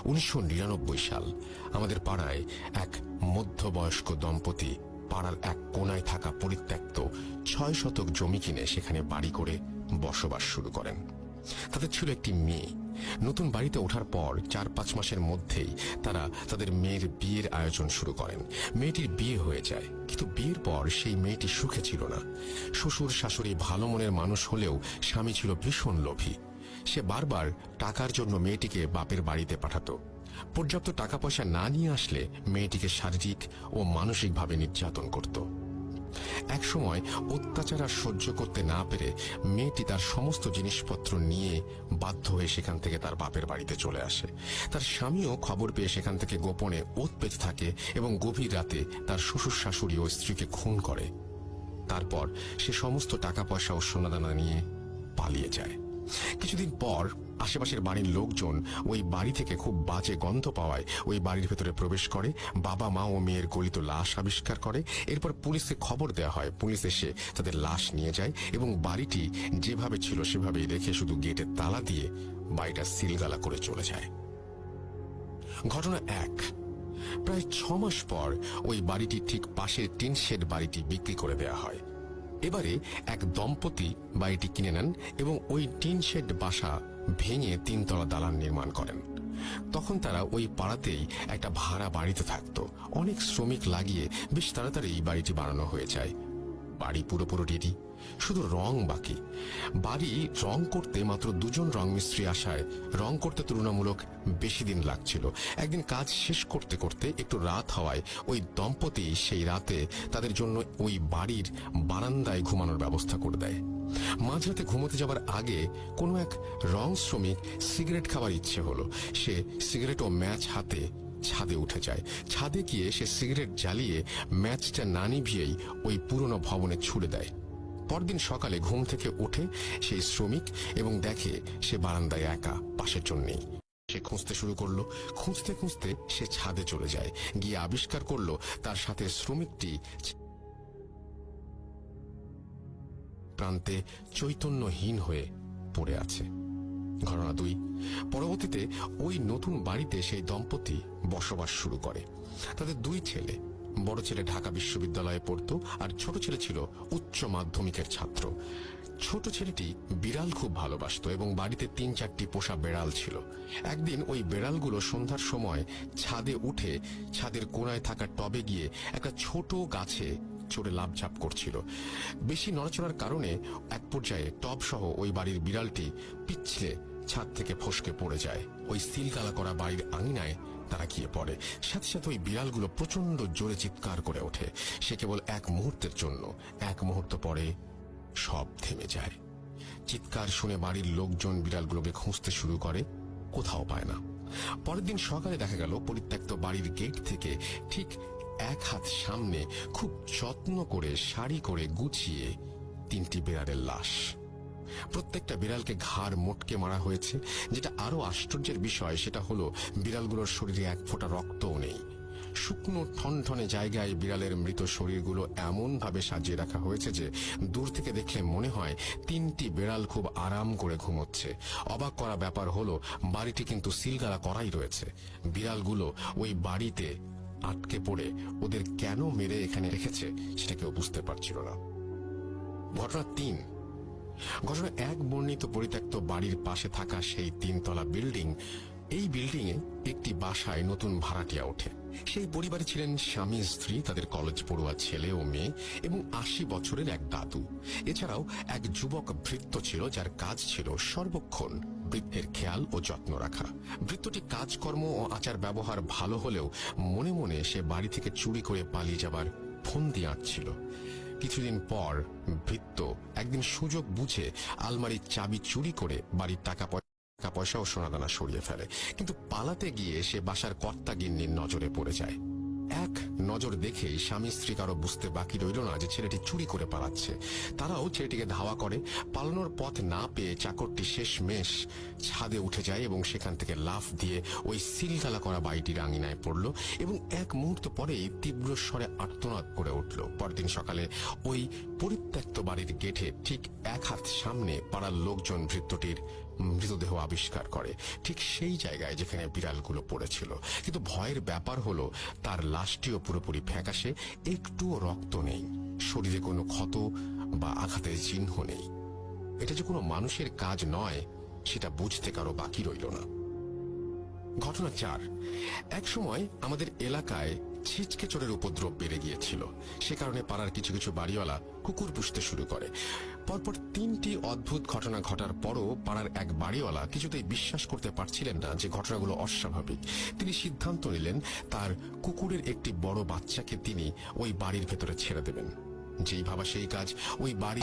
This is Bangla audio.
1999 সাল। আমাদের পাড়ায় এক মধ্যবয়স্ক দম্পতি পাড়ার এক কোনায় থাকা পরিত্যক্ত 6 শতক জমি কিনে সেখানে বাড়ি করে বসবাস শুরু করেন। তাদের ছিল একটি মেয়ে। নতুন বাড়িতে ওঠার পর 4-5 মাসের মধ্যেই তারা তাদের মেয়ের বিয়ের আয়োজন শুরু করেন। মেয়েটির বিয়ে হয়ে যায়, কিন্তু বিয়ের পর সেই মেয়েটি সুখে ছিল না। শ্বশুর শাশুড়ি ভালো মনের মানুষ হলেও স্বামী ছিল ভীষণ লোভী। সে বারবার টাকার জন্য মেয়েটিকে বাপের বাড়িতে পাঠাতো। পর্যাপ্ত টাকা পয়সা না নিয়ে আসলে মেয়েটিকে শারীরিক ও মানসিকভাবে নির্যাতন করত। এক সময় অত্যাচার আর সহ্য করতে না পেরে মেয়েটি তার সমস্ত জিনিসপত্র নিয়ে বাধ্য হয়ে সেখান থেকে তার বাপের বাড়িতে চলে আসে। তার স্বামীও খবর পেয়ে সেখান থেকে গোপনে ওৎ পেতে থাকে এবং গভীর রাতে তার শ্বশুর শাশুড়ি ও স্ত্রীকে খুন করে। তারপর সে সমস্ত টাকা পয়সা ও সোনাদানা নিয়ে পালিয়ে যায়। কিছুদিন পর আশেপাশের বাড়ির লোকজন ওই বাড়ি থেকে খুব বাজে গন্ধ পাওয়ায় ওই বাড়ির ভেতরে প্রবেশ করে। বাবা মা ও মেয়ের গলিত লাশ আবিষ্কার করে। এরপর পুলিশকে খবর দেওয়া হয়। পুলিশ এসে তাদের লাশ নিয়ে যায় এবং বাড়িটি যেভাবে ছিল সেভাবেই রেখে শুধু গেটে তালা দিয়ে বাড়িটা সিলগালা করে চলে যায়। ঘটনা 1। প্রায় 6 মাস পর ওই বাড়িটি ঠিক পাশের টিন শেড বাড়িটি বিক্রি করে দেওয়া হয়। এবারে এক দম্পতি বাড়িটি কিনে নেন এবং ওই টিন শেড বাসা ভেঙে 3 তলা দালান নির্মাণ করেন। তখন তারা ওই পাড়াতেই একটা ভাড়া বাড়িতে থাকতো। অনেক শ্রমিক লাগিয়ে বেশ তাড়াতাড়ি এই বাড়িটি বানানো হয়ে যায়। বাড়ি পুরোপুরি রেডি, শুধু রং বাকি। বাড়ি রং করতে মাত্র 2 জন রং মিস্ত্রি আসায় রং করতে তুলনামূলক বেশি দিন লাগছিল। একদিন কাজ শেষ করতে করতে একটু রাত হওয়ায় ওই দম্পতি সেই রাতে তাদের জন্য ওই বাড়ির বারান্দায় ঘুমানোর ব্যবস্থা করে দেয়। মাঝরাতে ঘুমোতে যাবার আগে কোনো এক রং শ্রমিক সিগারেট খাবার ইচ্ছে হলো। সে সিগারেট ও ম্যাচ হাতে ছাদে উঠে যায়। ছাদে গিয়ে সে সিগারেট জ্বালিয়ে ম্যাচটা না নিভিয়েই ওই পুরনো ভবনে ছুড়ে দেয়। পরদিন সকালে ঘুম থেকে ওঠে সেই শ্রমিক এবং দেখে সে বারান্দায় একা, পাশের জন নেই। সে খুঁজতে শুরু করলো। খুঁজতে খুঁজতে সে ছাদে চলে যায়। গিয়ে আবিষ্কার করলো তার সাথে শ্রমিকটি প্রান্তে চৈতন্যহীন হয়ে পড়ে আছে। ঘটনা 2। পরবর্তীতে ওই নতুন বাড়িতে সেই দম্পতি বসবাস শুরু করে। তাদের 2 ছেলে। বড় ছেলে ঢাকা বিশ্ববিদ্যালয়ে পড়তো আর ছোট ছেলে ছিল উচ্চ মাধ্যমিকের ছাত্র। ছোট ছেলেটি বিড়াল খুব ভালোবাসতো এবং বাড়িতে 3-4টি পোষা বেড়াল ছিল। একদিন ওই বেড়ালগুলো সন্ধ্যার সময় ছাদে উঠে ছাদের কোণায় থাকা টবে গিয়ে একটা ছোট গাছে চড়ে লাফঝাপ করছিল। বেশি নড়াচড়ার কারণে এক পর্যায়ে টব সহ ওই বাড়ির বিড়ালটি পিছলে ছাদ থেকে ফসকে পড়ে যায়। ওই সিলগালা করা বাড়ির আঙিনায় তারা গিয়ে পড়ে। সাথে সাথে ওই বিড়ালগুলো প্রচন্ড জোরে চিৎকার করে ওঠে। সে কেবল এক মুহূর্তের জন্য। এক মুহূর্ত পরে সব থেমে যায়। চিৎকার শুনে বাড়ির লোকজন বিড়ালগুলোকে খুঁজতে শুরু করে, কোথাও পায় না। পরের দিন সকালে দেখা গেল পরিত্যক্ত বাড়ির গেট থেকে ঠিক 1 হাত সামনে খুব যত্ন করে সারি করে গুছিয়ে 3টি বিড়ালের লাশ। প্রত্যেকটা বিড়ালকে ঘাড় মোটকে মারা হয়েছে। যেটা আরো আশ্চর্যের বিষয় সেটা হলো বিড়ালগুলোর শরীরে 1 ফোঁটা রক্তও নেই। শুকনো ঠনঠনে জায়গায় বিড়ালের মৃত শরীরগুলো এমন ভাবে সাজিয়ে রাখা হয়েছে যে দূর থেকে দেখলে মনে হয় 3টি বিড়াল খুব আরাম করে ঘুমোচ্ছে। অবাক করা ব্যাপার হলো বাড়িটি কিন্তু সিলগালা করাই রয়েছে। বিড়ালগুলো ওই বাড়িতে আটকে পড়ে ওদের কেন মেরে এখানে রেখেছে সেটা কেউ বুঝতে পারছিল না। ঘটনা 3। ঘটনা 1 বর্ণিত পরিত্যক্ত বাড়ির পাশে থাকা সেই 3 তলা বিল্ডিং। এই বিল্ডিং এ একটি বাসায় নতুন ভাড়াটিয়া ওঠে। সেই পরিবারে ছিলেন স্বামী স্ত্রী, তাদের কলেজ পড়ুয়া ছেলে ও মেয়ে এবং 80 বছরের এক দাদু। এছাড়াও এক যুবক ভৃত্য ছিল যার কাজ ছিল সর্বক্ষণ বৃদ্ধের খেয়াল ও যত্ন রাখা। ভৃত্যটি কাজকর্ম ও আচার ব্যবহার ভালো হলেও মনে মনে সে বাড়ি থেকে চুরি করে পালিয়ে যাবার ফন্দি আঁটছিল। কিছুদিন পর ভৃত্য একদিন সুযোগ বুঝে আলমারির চাবি চুরি করে বাড়ির টাকা পয়সা ও সোনাদানা সরিয়ে ফেলে। কিন্তু পালাতে গিয়ে সে বাসার কর্তা গিন্নির নজরে পড়ে যায়। এক নজর দেখেই স্বামী স্ত্রী কারো বুঝতে বাকি রইল না যে ছেলেটি চুরি করে পালাচ্ছে। তারাও ছেলেটিকে ধাওয়া করে। পালানোর পথ না পেয়ে চাকরটি শেষমেশ ছাদে উঠে যায় এবং সেখান থেকে লাফ দিয়ে ওই সিলগালা করা বাড়িটির আঙিনায় পড়ল এবং 1 মুহূর্ত পরেই তীব্র স্বরে আর্তনাদ করে উঠল। পরদিন সকালে ওই পরিত্যক্ত বাড়ির গেটে ঠিক 1 হাত সামনে পাড়ার লোকজন ভৃত্যটির মৃতদেহ আবিষ্কার করে, ঠিক সেই জায়গায় যেখানে বিড়ালগুলো পড়েছিল। কিন্তু ভয়ের ব্যাপার হলো তার লাশটিও পুরোপুরি ফ্যাকাশে, একটুও রক্ত নেই, শরীরে কোনো ক্ষত বা আঘাতের চিহ্ন নেই। এটা যে কোনো মানুষের কাজ নয় সেটা বুঝতে কারো বাকি রইল না। ঘটনা 4। এক সময় আমাদের এলাকায় ছিচকে চোরের উপদ্রব বেড়ে গিয়েছিল। সে কারণে পাড়ার কিছু কিছু বাড়িওয়ালা কুকুর পুষতে শুরু করে। পরপর 3টি অদ্ভুত ঘটনা ঘটার পরও পাড়ার এক বাড়িওয়ালা কিছুতেই বিশ্বাস করতে পারছিলেন না যে ঘটনাগুলো অস্বাভাবিক। তিনি সিদ্ধান্ত নিলেন তার কুকুরের একটি বড় বাচ্চাকে তিনি ওই বাড়ির ভেতরে ছেড়ে দেবেন। যেই ভাবা সেই কাজ। ওই বাড়ি